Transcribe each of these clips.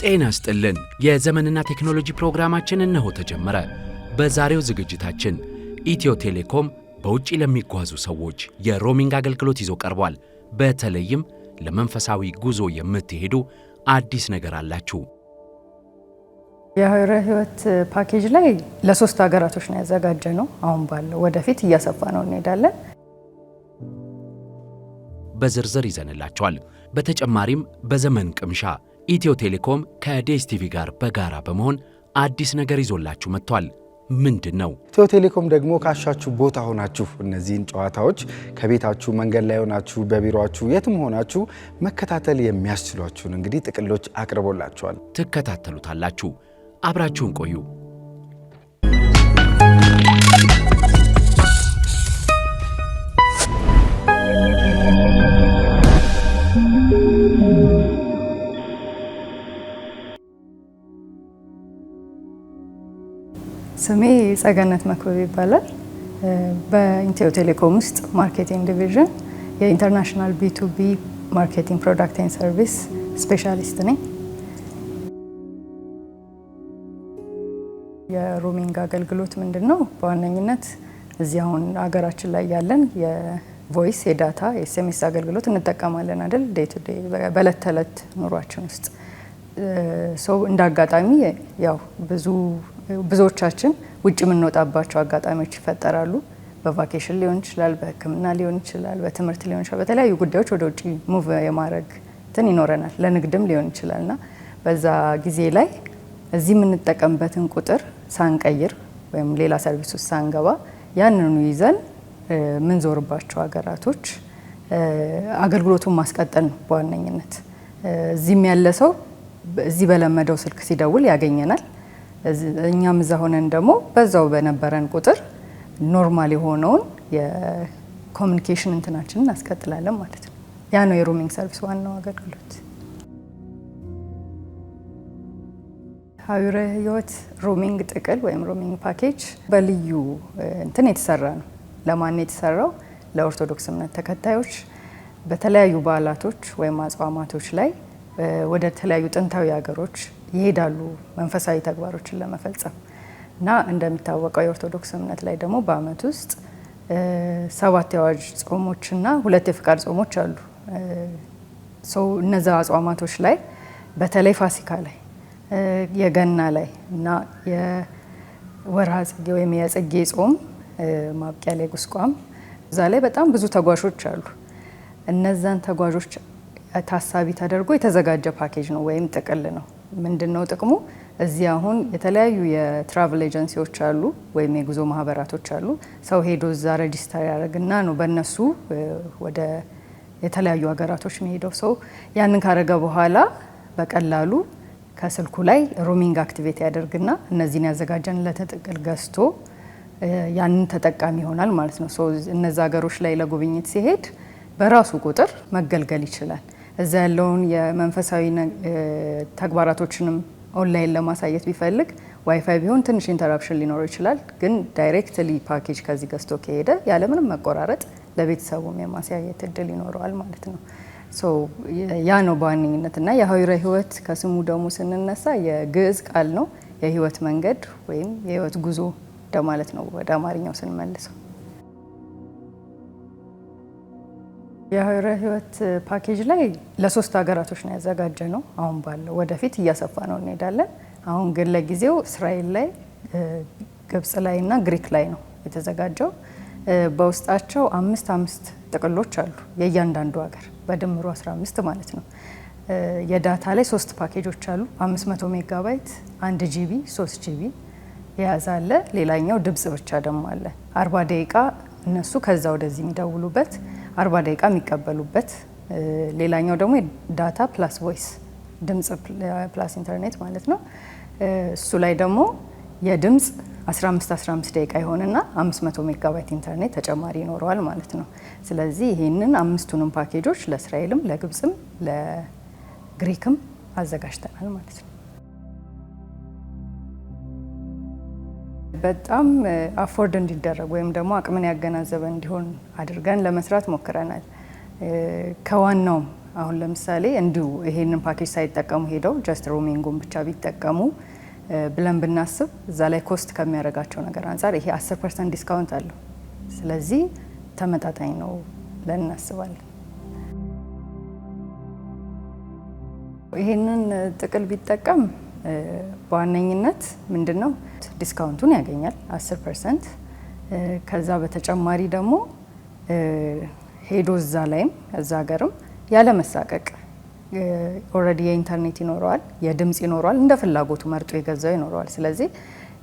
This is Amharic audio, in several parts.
ጤና ይስጥልን። የዘመንና ቴክኖሎጂ ፕሮግራማችን እነሆ ተጀመረ። በዛሬው ዝግጅታችን ኢትዮ ቴሌኮም በውጪ ለሚጓዙ ሰዎች የሮሚንግ አገልግሎት ይዞ ቀርቧል። በተለይም ለመንፈሳዊ ጉዞ የምትሄዱ አዲስ ነገር አላችሁ። የሀይረ ህይወት ፓኬጅ ላይ ለሶስት ሀገራቶች ነው ያዘጋጀ ነው። አሁን ባለው ወደፊት እያሰፋ ነው እንሄዳለን። በዝርዝር ይዘንላቸዋል። በተጨማሪም በዘመን ቅምሻ ኢትዮ ቴሌኮም ከዴስቲቪ ጋር በጋራ በመሆን አዲስ ነገር ይዞላችሁ መጥቷል። ምንድን ነው? ኢትዮ ቴሌኮም ደግሞ ካሻችሁ ቦታ ሆናችሁ እነዚህን ጨዋታዎች ከቤታችሁ መንገድ ላይ ሆናችሁ በቢሮአችሁ የትም ሆናችሁ መከታተል የሚያስችሏችሁን እንግዲህ ጥቅሎች አቅርቦላችኋል። ትከታተሉታላችሁ። አብራችሁን ቆዩ። ስሜ ጸገነት መክበብ ይባላል። በኢትዮ ቴሌኮም ውስጥ ማርኬቲንግ ዲቪዥን የኢንተርናሽናል ቢ2ቢ ማርኬቲንግ ፕሮዳክት ኤንድ ሰርቪስ ስፔሻሊስት ነኝ። የሮሚንግ አገልግሎት ምንድን ነው? በዋነኝነት እዚህ አሁን ሀገራችን ላይ ያለን የቮይስ የዳታ የኤስኤምኤስ አገልግሎት እንጠቀማለን አይደል? ዴይ ቱ ዴይ በእለት ተዕለት ኑሯችን ውስጥ ሰው እንደ አጋጣሚ ያው ብዙዎቻችን ውጭ የምንወጣባቸው አጋጣሚዎች ይፈጠራሉ። በቫኬሽን ሊሆን ይችላል፣ በሕክምና ሊሆን ይችላል፣ በትምህርት ሊሆን ይችላል። በተለያዩ ጉዳዮች ወደ ውጭ ሙቭ የማድረግ እንትን ይኖረናል። ለንግድም ሊሆን ይችላልና በዛ ጊዜ ላይ እዚህ የምንጠቀምበትን ቁጥር ሳንቀይር ወይም ሌላ ሰርቪስ ውስጥ ሳንገባ ያንኑ ይዘን የምንዞርባቸው ሀገራቶች አገልግሎቱን ማስቀጠል ነው በዋነኝነት። እዚህም ያለ ሰው እዚህ በለመደው ስልክ ሲደውል ያገኘናል። እኛም እዛ ሆነን ደግሞ በዛው በነበረን ቁጥር ኖርማል የሆነውን የኮሚኒኬሽን እንትናችንን እናስቀጥላለን ማለት ነው። ያ ነው የሮሚንግ ሰርቪስ ዋናው አገልግሎት። ሀይረ ህይወት ሮሚንግ ጥቅል ወይም ሮሚንግ ፓኬጅ በልዩ እንትን የተሰራ ነው። ለማን የተሰራው? ለኦርቶዶክስ እምነት ተከታዮች በተለያዩ በዓላቶች ወይም አጽዋማቶች ላይ ወደ ተለያዩ ጥንታዊ ሀገሮች ይሄዳሉ መንፈሳዊ ተግባሮችን ለመፈጸም እና እንደሚታወቀው የኦርቶዶክስ እምነት ላይ ደግሞ በዓመት ውስጥ 7 የአዋጅ ጾሞችና 2 የፍቃድ ጾሞች አሉ። እነዛ አጽዋማቶች ላይ በተለይ ፋሲካ ላይ፣ የገና ላይ እና የወርሃ ጽጌ ወይም የጽጌ ጾም ማብቂያ ላይ ጉስቋም፣ እዛ ላይ በጣም ብዙ ተጓዦች አሉ። እነዛን ተጓዦች ታሳቢ ተደርጎ የተዘጋጀ ፓኬጅ ነው ወይም ጥቅል ነው። ምንድነው ጥቅሙ? እዚህ አሁን የተለያዩ የትራቨል ኤጀንሲዎች አሉ ወይም የጉዞ ማህበራቶች አሉ። ሰው ሄዶ እዛ ሬጂስተር ያደርግና ነው በእነሱ ወደ የተለያዩ ሀገራቶች የሚሄደው። ሰው ያንን ካደረገ በኋላ በቀላሉ ከስልኩ ላይ ሮሚንግ አክቲቬት ያደርግና እነዚህን ያዘጋጀንለት ጥቅል ገዝቶ ያንን ተጠቃሚ ይሆናል ማለት ነው። እነዛ ሀገሮች ላይ ለጉብኝት ሲሄድ በራሱ ቁጥር መገልገል ይችላል። እዛ ያለውን የመንፈሳዊ ተግባራቶችንም ኦንላይን ለማሳየት ቢፈልግ ዋይፋይ ቢሆን ትንሽ ኢንተራፕሽን ሊኖረው ይችላል። ግን ዳይሬክትሊ ፓኬጅ ከዚህ ገዝቶ ከሄደ ያለምንም መቆራረጥ ለቤተሰቡም የማሳየት እድል ይኖረዋል ማለት ነው። ያ ነው በዋነኝነት እና የሀይረ ህይወት ከስሙ ደግሞ ስንነሳ የግዕዝ ቃል ነው። የህይወት መንገድ ወይም የህይወት ጉዞ እንደማለት ነው ወደ አማርኛው ስንመልሰው። የሀይረ ህይወት ፓኬጅ ላይ ለሶስት ሀገራቶች ነው ያዘጋጀ ነው። አሁን ባለው ወደፊት እያሰፋ ነው እንሄዳለን። አሁን ግን ለጊዜው እስራኤል ላይ፣ ግብጽ ላይ እና ግሪክ ላይ ነው የተዘጋጀው። በውስጣቸው አምስት ጥቅሎች አሉ የእያንዳንዱ ሀገር በድምሩ 15 ማለት ነው። የዳታ ላይ 3 ፓኬጆች አሉ። 500 ሜጋባይት፣ 1 ጂቢ፣ 3 ጂቢ የያዛለ። ሌላኛው ድምጽ ብቻ ደግሞ አለ 40 ደቂቃ እነሱ ከዛ ወደዚህ የሚደውሉበት 40 ደቂቃ የሚቀበሉበት። ሌላኛው ደግሞ ዳታ ፕላስ ቮይስ ድምጽ ፕላስ ኢንተርኔት ማለት ነው። እሱ ላይ ደግሞ የድምጽ 15 ደቂቃ ይሆንና 500 ሜጋባይት ኢንተርኔት ተጨማሪ ይኖረዋል ማለት ነው። ስለዚህ ይህንን 5ቱንም ፓኬጆች ለእስራኤልም ለግብጽም ለግሪክም አዘጋጅተናል ማለት ነው። በጣም አፎርድ እንዲደረግ ወይም ደግሞ አቅምን ያገናዘበ እንዲሆን አድርገን ለመስራት ሞክረናል። ከዋናው አሁን ለምሳሌ እንዲሁ ይሄንን ፓኬጅ ሳይጠቀሙ ሄደው ጀስት ሮሚንጉን ብቻ ቢጠቀሙ ብለን ብናስብ እዛ ላይ ኮስት ከሚያደርጋቸው ነገር አንጻር ይሄ 10% ዲስካውንት አለው። ስለዚህ ተመጣጣኝ ነው ብለን እናስባለን። ይሄንን ጥቅል ቢጠቀም በዋነኝነት ምንድነው ዲስካውንቱን ያገኛል 10%። ከዛ በተጨማሪ ደግሞ ሄዶ እዛ ላይም እዛ ሀገርም ያለ መሳቀቅ ኦልሬዲ የኢንተርኔት ይኖረዋል፣ የድምጽ ይኖረዋል፣ እንደ ፍላጎቱ መርጦ የገዛው ይኖረዋል። ስለዚህ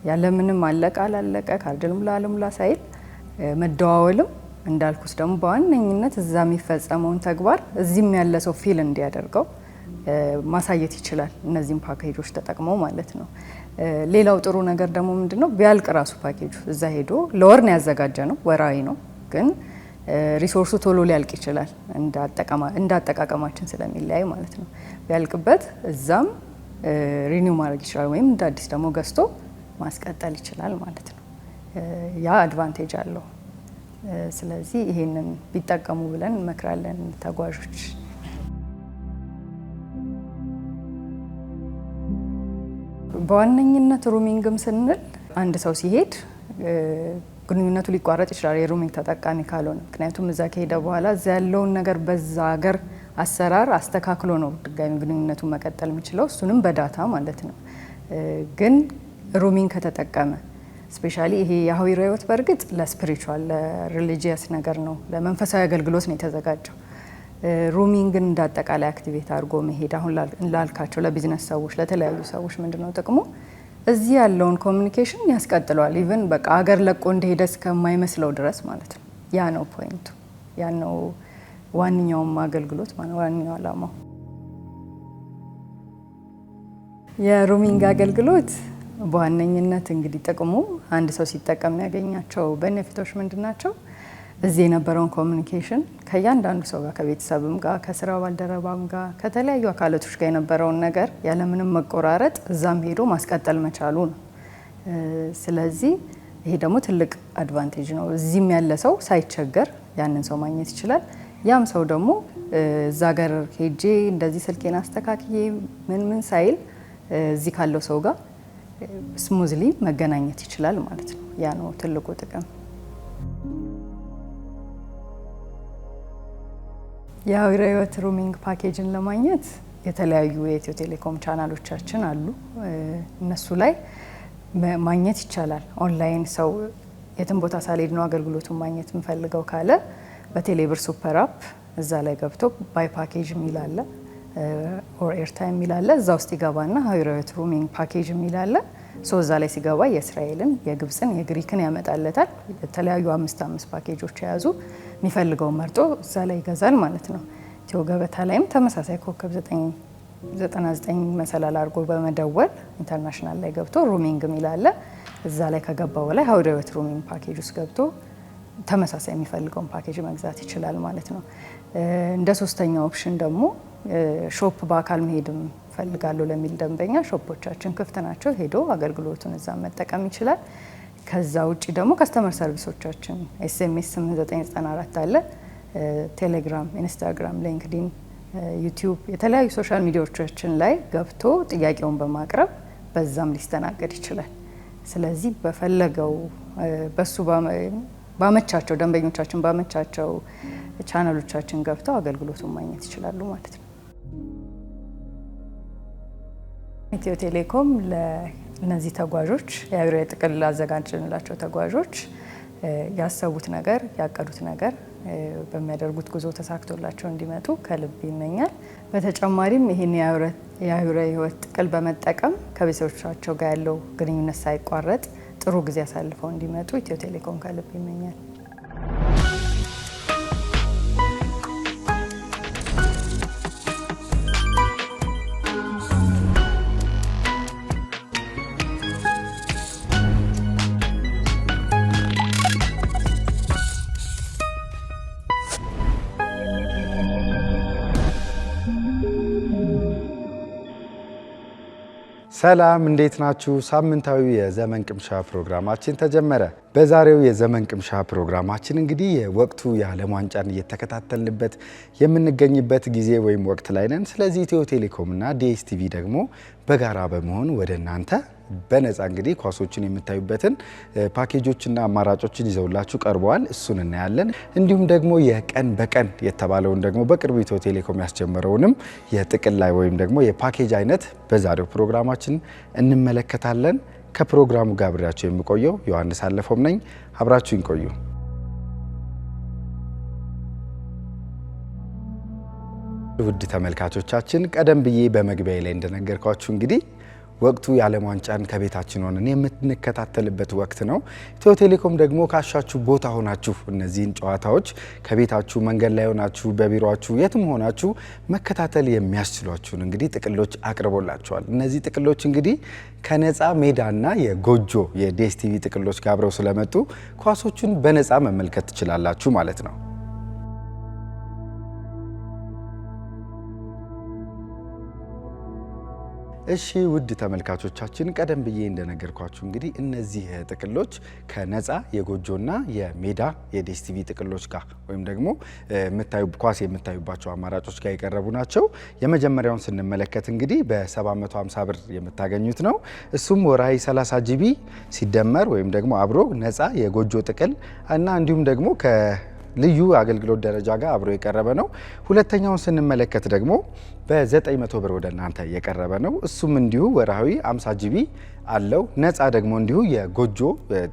ያለምንም አለቀ አላለቀ ካርድ ልሙላ ሳይል መደዋወልም እንዳልኩት ደግሞ በዋነኝነት እዛ የሚፈጸመውን ተግባር እዚህም ያለ ሰው ፊል እንዲያደርገው ማሳየት ይችላል፣ እነዚህም ፓኬጆች ተጠቅመው ማለት ነው። ሌላው ጥሩ ነገር ደግሞ ምንድነው ቢያልቅ ራሱ ፓኬጁ እዛ ሄዶ ለወር ነው ያዘጋጀ ነው፣ ወራዊ ነው፣ ግን ሪሶርሱ ቶሎ ሊያልቅ ይችላል እንዳጠቃቀማችን ስለሚለያይ ማለት ነው። ቢያልቅበት እዛም ሪኒው ማድረግ ይችላል ወይም እንደ አዲስ ደግሞ ገዝቶ ማስቀጠል ይችላል ማለት ነው። ያ አድቫንቴጅ አለው። ስለዚህ ይሄንን ቢጠቀሙ ብለን እንመክራለን ተጓዦች። በዋነኝነት ሮሚንግም ስንል አንድ ሰው ሲሄድ ግንኙነቱ ሊቋረጥ ይችላል የሮሚንግ ተጠቃሚ ካልሆነ። ምክንያቱም እዛ ከሄደ በኋላ እዛ ያለውን ነገር በዛ ሀገር አሰራር አስተካክሎ ነው ድጋሚ ግንኙነቱን መቀጠል የሚችለው፣ እሱንም በዳታ ማለት ነው። ግን ሮሚንግ ከተጠቀመ ስፔሻሊ ይሄ የሀዊረ ህይወት በእርግጥ ለስፒሪቹዋል ለሪሊጂየስ ነገር ነው፣ ለመንፈሳዊ አገልግሎት ነው የተዘጋጀው። ሮሚንግን እንዳጠቃላይ አክቲቬት አድርጎ መሄድ አሁን ላልካቸው ለቢዝነስ ሰዎች ለተለያዩ ሰዎች ምንድነው ጥቅሙ? እዚህ ያለውን ኮሚኒኬሽን ያስቀጥለዋል። ኢቭን በቃ ሀገር ለቆ እንደሄደ እስከማይመስለው ድረስ ማለት ነው። ያ ነው ፖይንቱ፣ ያ ነው ዋነኛውም አገልግሎት ማለት ዋነኛው ዓላማው። የሮሚንግ አገልግሎት በዋነኝነት እንግዲህ ጥቅሙ አንድ ሰው ሲጠቀም ያገኛቸው ቤኔፊቶች ምንድናቸው? እዚህ የነበረውን ኮሚኒኬሽን ከእያንዳንዱ ሰው ጋር ከቤተሰብም ጋር ከስራ ባልደረባም ጋር ከተለያዩ አካላቶች ጋር የነበረውን ነገር ያለምንም መቆራረጥ እዛም ሄዶ ማስቀጠል መቻሉ ነው። ስለዚህ ይሄ ደግሞ ትልቅ አድቫንቴጅ ነው። እዚህም ያለ ሰው ሳይቸገር ያንን ሰው ማግኘት ይችላል። ያም ሰው ደግሞ እዛ ጋር ሄጄ እንደዚህ ስልኬን አስተካክዬ ምን ሳይል እዚህ ካለው ሰው ጋር ስሙዝሊ መገናኘት ይችላል ማለት ነው። ያ ነው ትልቁ ጥቅም። የሀዊረ ህይወት ሮሚንግ ፓኬጅን ለማግኘት የተለያዩ የኢትዮ ቴሌኮም ቻናሎቻችን አሉ። እነሱ ላይ ማግኘት ይቻላል። ኦንላይን ሰው የትም ቦታ ሳልሄድ ነው አገልግሎቱን ማግኘት የምፈልገው ካለ በቴሌብር ሱፐር አፕ እዛ ላይ ገብቶ ባይ ፓኬጅ የሚል አለ ኦር ኤርታይም የሚል አለ። እዛ ውስጥ ይገባና ሀዊረ ህይወት ሮሚንግ ፓኬጅ የሚል አለ። እዛ ላይ ሲገባ የእስራኤልን፣ የግብፅን፣ የግሪክን ያመጣለታል። የተለያዩ አምስት ፓኬጆች የያዙ የሚፈልገውን መርጦ እዛ ላይ ይገዛል ማለት ነው። ኢትዮ ገበታ ላይም ተመሳሳይ ኮከብ 999 መሰላል አድርጎ በመደወል ኢንተርናሽናል ላይ ገብቶ ሮሚንግ የሚል አለ። እዛ ላይ ከገባ በላይ ሀዊረ ህይወት ሮሚንግ ፓኬጅ ውስጥ ገብቶ ተመሳሳይ የሚፈልገውን ፓኬጅ መግዛት ይችላል ማለት ነው። እንደ ሶስተኛው ኦፕሽን ደግሞ ሾፕ በአካል መሄድም ፈልጋለሁ ለሚል ደንበኛ ሾፖቻችን ክፍት ናቸው። ሄዶ አገልግሎቱን እዛ መጠቀም ይችላል። ከዛ ውጪ ደግሞ ከስተመር ሰርቪሶቻችን ኤስኤምኤስ 8994 አለ። ቴሌግራም፣ ኢንስታግራም፣ ሊንክዲን፣ ዩቲዩብ የተለያዩ ሶሻል ሚዲያዎቻችን ላይ ገብቶ ጥያቄውን በማቅረብ በዛም ሊስተናገድ ይችላል። ስለዚህ በፈለገው በሱ ባመቻቸው ደንበኞቻችን ባመቻቸው ቻናሎቻችን ገብተው አገልግሎቱን ማግኘት ይችላሉ ማለት ነው። ኢትዮ ቴሌኮም ለእነዚህ ተጓዦች የሀዊረ ጥቅል አዘጋጅንላቸው ተጓዦች ያሰቡት ነገር ያቀዱት ነገር በሚያደርጉት ጉዞ ተሳክቶላቸው እንዲመጡ ከልብ ይመኛል። በተጨማሪም ይህን የሀዊረ ህይወት ጥቅል በመጠቀም ከቤተሰቦቻቸው ጋር ያለው ግንኙነት ሳይቋረጥ ጥሩ ጊዜ አሳልፈው እንዲመጡ ኢትዮ ቴሌኮም ከልብ ይመኛል። ሰላም እንዴት ናችሁ? ሳምንታዊ የዘመን ቅምሻ ፕሮግራማችን ተጀመረ። በዛሬው የዘመን ቅምሻ ፕሮግራማችን እንግዲህ የወቅቱ የዓለም ዋንጫን እየተከታተልንበት የምንገኝበት ጊዜ ወይም ወቅት ላይ ነን። ስለዚህ ኢትዮ ቴሌኮም እና ዲኤስቲቪ ደግሞ በጋራ በመሆን ወደ እናንተ በነፃ እንግዲህ ኳሶችን የምታዩበትን ፓኬጆችና አማራጮችን ይዘውላችሁ ቀርበዋል። እሱን እናያለን። እንዲሁም ደግሞ የቀን በቀን የተባለውን ደግሞ በቅርቡ ኢትዮ ቴሌኮም ያስጀመረውንም የጥቅል ላይ ወይም ደግሞ የፓኬጅ አይነት በዛሬው ፕሮግራማችን እንመለከታለን። ከፕሮግራሙ ጋር አብሬያችሁ የምቆየው ዮሐንስ አለፈውም ነኝ። አብራችሁን ቆዩ። ውድ ተመልካቾቻችን ቀደም ብዬ በመግቢያ ላይ እንደነገርኳችሁ እንግዲህ ወቅቱ የዓለም ዋንጫን ከቤታችን ሆነን የምንከታተልበት ወቅት ነው። ኢትዮ ቴሌኮም ደግሞ ካሻችሁ ቦታ ሆናችሁ እነዚህን ጨዋታዎች ከቤታችሁ መንገድ ላይ ሆናችሁ በቢሮአችሁ የትም ሆናችሁ መከታተል የሚያስችሏችሁን እንግዲህ ጥቅሎች አቅርቦላችኋል። እነዚህ ጥቅሎች እንግዲህ ከነፃ ሜዳና የጎጆ የዲኤስቲቪ ጥቅሎች ጋር አብረው ስለመጡ ኳሶቹን በነፃ መመልከት ትችላላችሁ ማለት ነው። እሺ ውድ ተመልካቾቻችን ቀደም ብዬ እንደነገርኳችሁ እንግዲህ እነዚህ ጥቅሎች ከነፃ የጎጆና የሜዳ የዲኤስቲቪ ጥቅሎች ጋር ወይም ደግሞ ኳስ የምታዩባቸው አማራጮች ጋር የቀረቡ ናቸው። የመጀመሪያውን ስንመለከት እንግዲህ በ750 ብር የምታገኙት ነው። እሱም ወርሃዊ 30 ጂቢ ሲደመር ወይም ደግሞ አብሮ ነፃ የጎጆ ጥቅል እና እንዲሁም ደግሞ ልዩ አገልግሎት ደረጃ ጋር አብሮ የቀረበ ነው። ሁለተኛውን ስንመለከት ደግሞ በ900 ብር ወደ እናንተ የቀረበ ነው። እሱም እንዲሁ ወርሃዊ 50 ጂቢ አለው። ነፃ ደግሞ እንዲሁ የጎጆ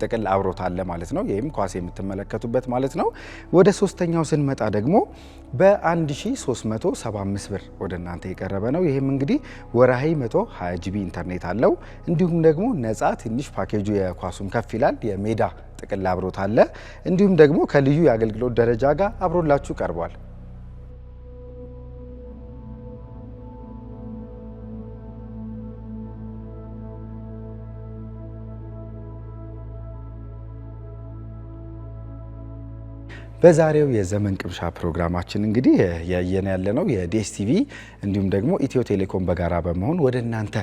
ጥቅል አብሮት አለ ማለት ነው። ይህም ኳስ የምትመለከቱበት ማለት ነው። ወደ ሶስተኛው ስንመጣ ደግሞ በ1375 ብር ወደ እናንተ የቀረበ ነው። ይህም እንግዲህ ወርሃዊ 120 ጂቢ ኢንተርኔት አለው። እንዲሁም ደግሞ ነፃ ትንሽ ፓኬጁ የኳሱም ከፍ ይላል። የሜዳ ጥቅል አብሮት አለ። እንዲሁም ደግሞ ከልዩ የአገልግሎት ደረጃ ጋር አብሮላችሁ ቀርቧል። በዛሬው የዘመን ቅምሻ ፕሮግራማችን እንግዲህ ያየን ያለነው የዲኤስቲቪ እንዲሁም ደግሞ ኢትዮ ቴሌኮም በጋራ በመሆን ወደ እናንተ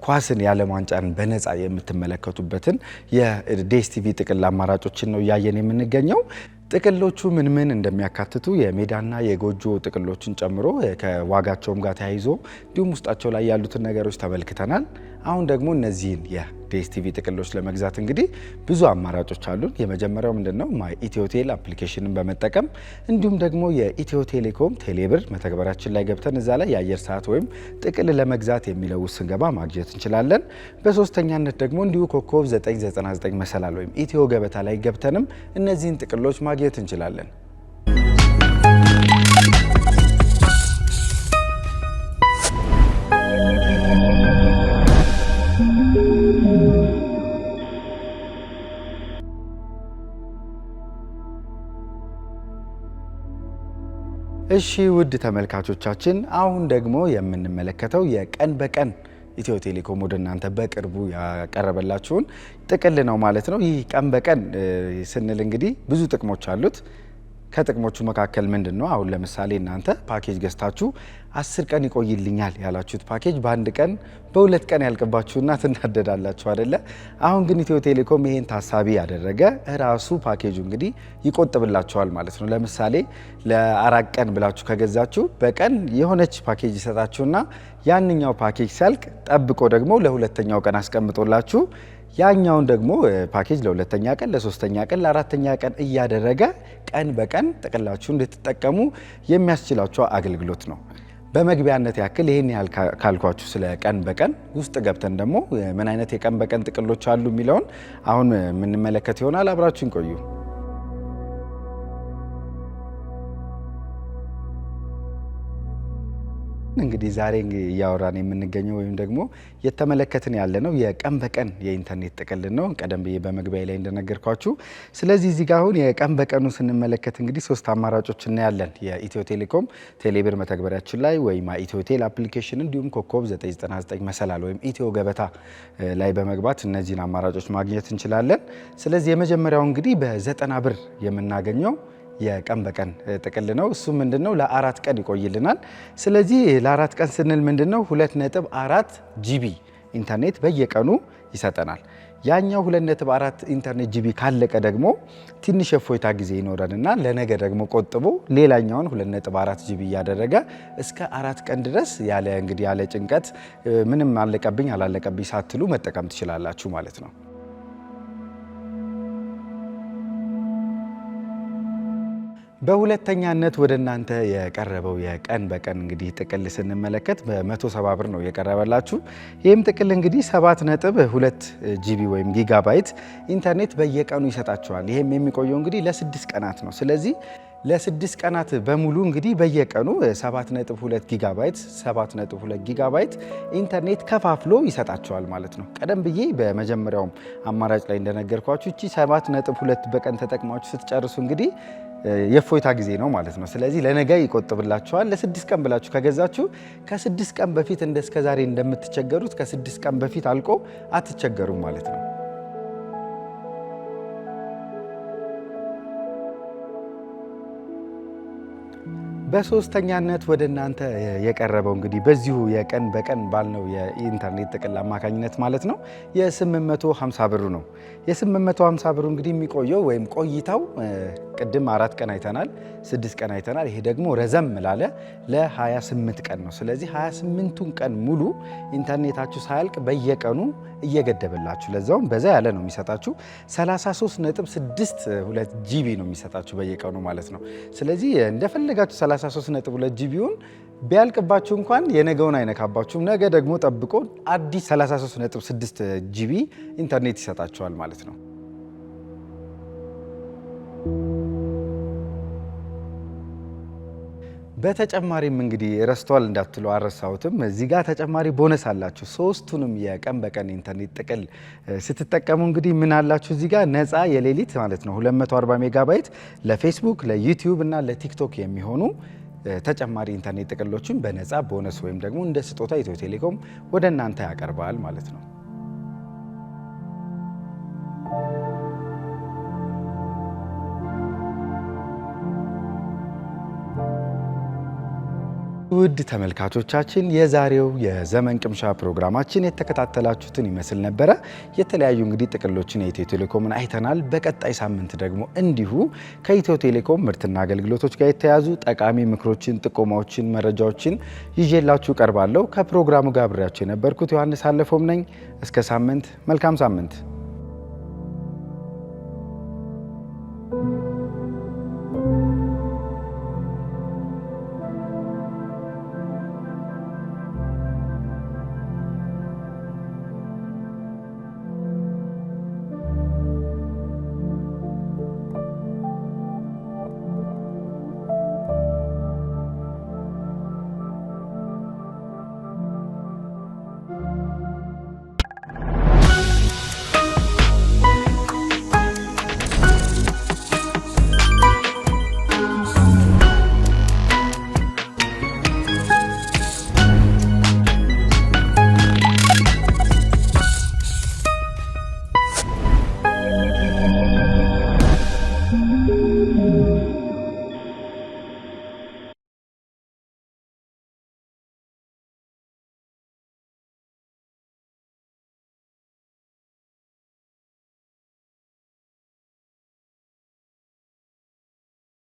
ኳስን የዓለም ዋንጫን በነፃ የምትመለከቱበትን የዲኤስቲቪ ጥቅል አማራጮችን ነው እያየን የምንገኘው። ጥቅሎቹ ምን ምን እንደሚያካትቱ የሜዳና የጎጆ ጥቅሎችን ጨምሮ ከዋጋቸውም ጋር ተያይዞ እንዲሁም ውስጣቸው ላይ ያሉትን ነገሮች ተመልክተናል። አሁን ደግሞ እነዚህን የዲኤስቲቪ ጥቅሎች ለመግዛት እንግዲህ ብዙ አማራጮች አሉን። የመጀመሪያው ምንድነው? ማይ ኢትዮቴል አፕሊኬሽንን በመጠቀም እንዲሁም ደግሞ የኢትዮ ቴሌኮም ቴሌብር መተግበሪያችን ላይ ገብተን እዛ ላይ የአየር ሰዓት ወይም ጥቅል ለመግዛት የሚለው ስንገባ ማግኘት እንችላለን። በሶስተኛነት ደግሞ እንዲሁ ኮከብ 999 መሰላል ወይም ኢትዮ ገበታ ላይ ገብተንም እነዚህን ጥቅሎች ማግኘት እንችላለን። እሺ ውድ ተመልካቾቻችን አሁን ደግሞ የምንመለከተው የቀን በቀን ኢትዮ ቴሌኮም ወደ እናንተ በቅርቡ ያቀረበላችሁን ጥቅል ነው ማለት ነው። ይህ ቀን በቀን ስንል እንግዲህ ብዙ ጥቅሞች አሉት። ከጥቅሞቹ መካከል ምንድን ነው? አሁን ለምሳሌ እናንተ ፓኬጅ ገዝታችሁ 10 ቀን ይቆይልኛል ያላችሁት ፓኬጅ በአንድ ቀን በሁለት ቀን ያልቅባችሁና ትናደዳላችሁ አይደለ? አሁን ግን ኢትዮ ቴሌኮም ይሄን ታሳቢ ያደረገ ራሱ ፓኬጁ እንግዲህ ይቆጥብላችኋል ማለት ነው። ለምሳሌ ለ4 ቀን ብላችሁ ከገዛችሁ በቀን የሆነች ፓኬጅ ይሰጣችሁና ያንኛው ፓኬጅ ሲያልቅ ጠብቆ ደግሞ ለሁለተኛው ቀን አስቀምጦላችሁ ያኛውን ደግሞ ፓኬጅ ለሁለተኛ ቀን፣ ለሶስተኛ ቀን፣ ለአራተኛ ቀን እያደረገ ቀን በቀን ጥቅላችሁ እንድትጠቀሙ የሚያስችላችሁ አገልግሎት ነው። በመግቢያነት ያክል ይሄን ያህል ካልኳችሁ ስለ ቀን በቀን ውስጥ ገብተን ደግሞ ምን አይነት የቀን በቀን ጥቅሎች አሉ የሚለውን አሁን የምንመለከት ይሆናል። አብራችሁን ቆዩ። እንግዲህ ዛሬ እያወራን የምንገኘው ወይም ደግሞ የተመለከትን ያለነው የቀን በቀን የኢንተርኔት ጥቅል ነው። ቀደም ብዬ በመግቢያ ላይ እንደነገርኳችሁ። ስለዚህ እዚህ ጋር አሁን የቀን በቀኑ ስንመለከት እንግዲህ 3 አማራጮች እናያለን። የኢትዮ ቴሌኮም ቴሌብር መተግበሪያችን ላይ ወይም ኢትዮቴል አፕሊኬሽን እንዲሁም ኮከብ 999 መሰላል ወይም ኢትዮ ገበታ ላይ በመግባት እነዚህን አማራጮች ማግኘት እንችላለን። ስለዚህ የመጀመሪያው እንግዲህ በ90 ብር የምናገኘው የቀን በቀን ጥቅል ነው። እሱ ምንድነው? ለ4 ቀን ይቆይልናል። ስለዚህ ለ4 ቀን ስንል ምንድነው? 2.4 ጂቢ ኢንተርኔት በየቀኑ ይሰጠናል። ያኛው 2.4 ኢንተርኔት ጂቢ ካለቀ ደግሞ ትንሽ የፎይታ ጊዜ ይኖረንና ለነገ ደግሞ ቆጥቦ ሌላኛውን 2.4 ጂቢ እያደረገ እስከ 4 ቀን ድረስ ያለ ጭንቀት ምንም አለቀብኝ አላለቀብኝ ሳትሉ መጠቀም ትችላላችሁ ማለት ነው። በሁለተኛነት ወደ እናንተ የቀረበው የቀን በቀን እንግዲህ ጥቅል ስንመለከት በ170 ብር ነው የቀረበላችሁ። ይህም ጥቅል እንግዲህ 7.2 ጂቢ ወይም ጊጋባይት ኢንተርኔት በየቀኑ ይሰጣችኋል። ይህም የሚቆየው እንግዲህ ለ6 ቀናት ነው። ስለዚህ ለ6 ቀናት በሙሉ እንግዲህ በየቀኑ 7.2 ጊጋባይት 7.2 ጊጋባይት ኢንተርኔት ከፋፍሎ ይሰጣችኋል ማለት ነው። ቀደም ብዬ በመጀመሪያውም አማራጭ ላይ እንደነገርኳችሁ እቺ 7.2 በቀን ተጠቅማችሁ ስትጨርሱ እንግዲህ የፎይታ ጊዜ ነው ማለት ነው። ስለዚህ ለነገ ይቆጥብላችኋል። ለ6 ቀን ብላችሁ ከገዛችሁ ከ6 ቀን በፊት እስከዛሬ እንደምትቸገሩት ከ6 ቀን በፊት አልቆ አትቸገሩም ማለት ነው። በሶስተኛነት ወደ እናንተ የቀረበው እንግዲህ በዚሁ የቀን በቀን ባልነው የኢንተርኔት ጥቅል አማካኝነት ማለት ነው የ850 ብሩ ነው። የ850 ብሩ እንግዲህ የሚቆየው ወይም ቆይታው ቅድም 4 ቀን አይተናል፣ 6 ቀን አይተናል። ይሄ ደግሞ ረዘም ላለ ለ28 ቀን ነው። ስለዚህ 28ቱን ቀን ሙሉ ኢንተርኔታችሁ ሳያልቅ በየቀኑ እየገደበላችሁ ለዛውም በዛ ያለ ነው የሚሰጣችሁ 33.62 ጂቢ ነው የሚሰጣችሁ በየቀኑ ማለት ነው። ስለዚህ እንደፈለጋችሁ 33.2 ጂቢውን ቢያልቅባችሁ እንኳን የነገውን አይነካባችሁም። ነገ ደግሞ ጠብቆ አዲስ 33.6 ጂቢ ኢንተርኔት ይሰጣችኋል ማለት ነው። በተጨማሪም እንግዲህ ረስቷል እንዳትሉ አረሳሁትም፣ እዚህ ጋር ተጨማሪ ቦነስ አላችሁ። ሶስቱንም የቀን በቀን ኢንተርኔት ጥቅል ስትጠቀሙ እንግዲህ ምን አላችሁ እዚህ ጋር ነፃ የሌሊት ማለት ነው 240 ሜጋባይት ለፌስቡክ፣ ለዩቲዩብ እና ለቲክቶክ የሚሆኑ ተጨማሪ ኢንተርኔት ጥቅሎችን በነፃ ቦነስ ወይም ደግሞ እንደ ስጦታ ኢትዮ ቴሌኮም ወደ እናንተ ያቀርባል ማለት ነው። ውድ ተመልካቾቻችን የዛሬው የዘመን ቅምሻ ፕሮግራማችን የተከታተላችሁትን ይመስል ነበረ። የተለያዩ እንግዲህ ጥቅሎችን የኢትዮ ቴሌኮምን አይተናል። በቀጣይ ሳምንት ደግሞ እንዲሁ ከኢትዮ ቴሌኮም ምርትና አገልግሎቶች ጋር የተያዙ ጠቃሚ ምክሮችን፣ ጥቆማዎችን፣ መረጃዎችን ይዤላችሁ ቀርባለሁ። ከፕሮግራሙ ጋር አብሬያችሁ የነበርኩት ዮሐንስ አለፎም ነኝ። እስከ ሳምንት፣ መልካም ሳምንት።